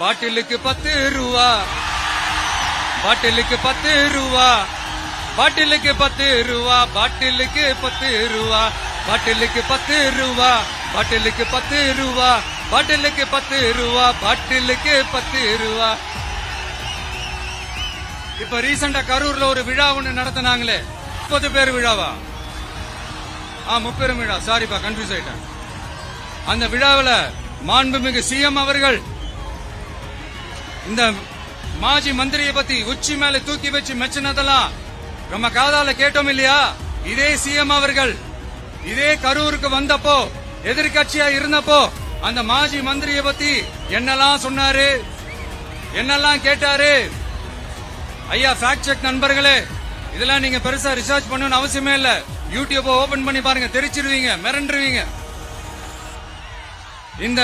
பாட்டிலுக்கு 10 ரூபா, பாட்டிலுக்கு 10 ரூபா, பாட்டிலுக்கு 10 ரூபா, பாட்டிலுக்கு 10 ரூபா, பாட்டிலுக்கு 10 ரூபா, பாட்டிலுக்கு 10 ரூபா, பாட்டிலுக்கு 10 ரூபா, பாட்டிலுக்கு 10 ரூபா. இப்ப ரீசெண்டா கரூர்ல ஒரு விழா ஒண்ணு நடத்தினாங்களே, 30 பேர் விழாவா? 30 விழா, சாரிப்பா கன்ஃபியூஸ் ஆயிட்டேன். அந்த விழாவில் மாண்புமிகு சிஎம் அவர்கள் இந்த மாஜி மந்திரியை பத்தி உச்சி மேல தூக்கி வச்சு மெச்சினதெல்லாம் நம்ம காதால கேட்டோம் இல்லையா? இதே சிஎம் அவர்கள் இதே கரூருக்கு வந்தப்போ, எதிர்கட்சியா இருந்தப்போ அந்த மாஜி மந்திரியை பத்தி என்னெல்லாம் சொன்னாரு, என்னெல்லாம் கேட்டாரு. ஐயா ஃபேக்ட் செக் நண்பர்களே, இதெல்லாம் நீங்க பெருசா ரிசர்ச் பண்ணணும்னு அவசியமே இல்ல. யூடியூப் ஓபன் பண்ணி பாருங்க, தெரிச்சிருவீங்க, மிரண்டுருவீங்க. இந்த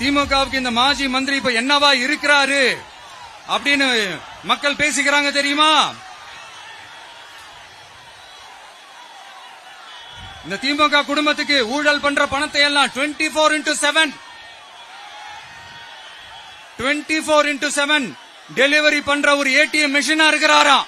திமுகவுக்கு இந்த மாஜி மந்திரி இப்ப என்னவா இருக்கிறாரு அப்படின்னு மக்கள் பேசிக்கிறாங்க தெரியுமா? இந்த திமுக குடும்பத்துக்கு ஊழல் பண்ற பணத்தை எல்லாம் 24x7 டெலிவரி பண்ற ஒரு ஏடிஎம் மெஷினா இருக்கிறாராம்.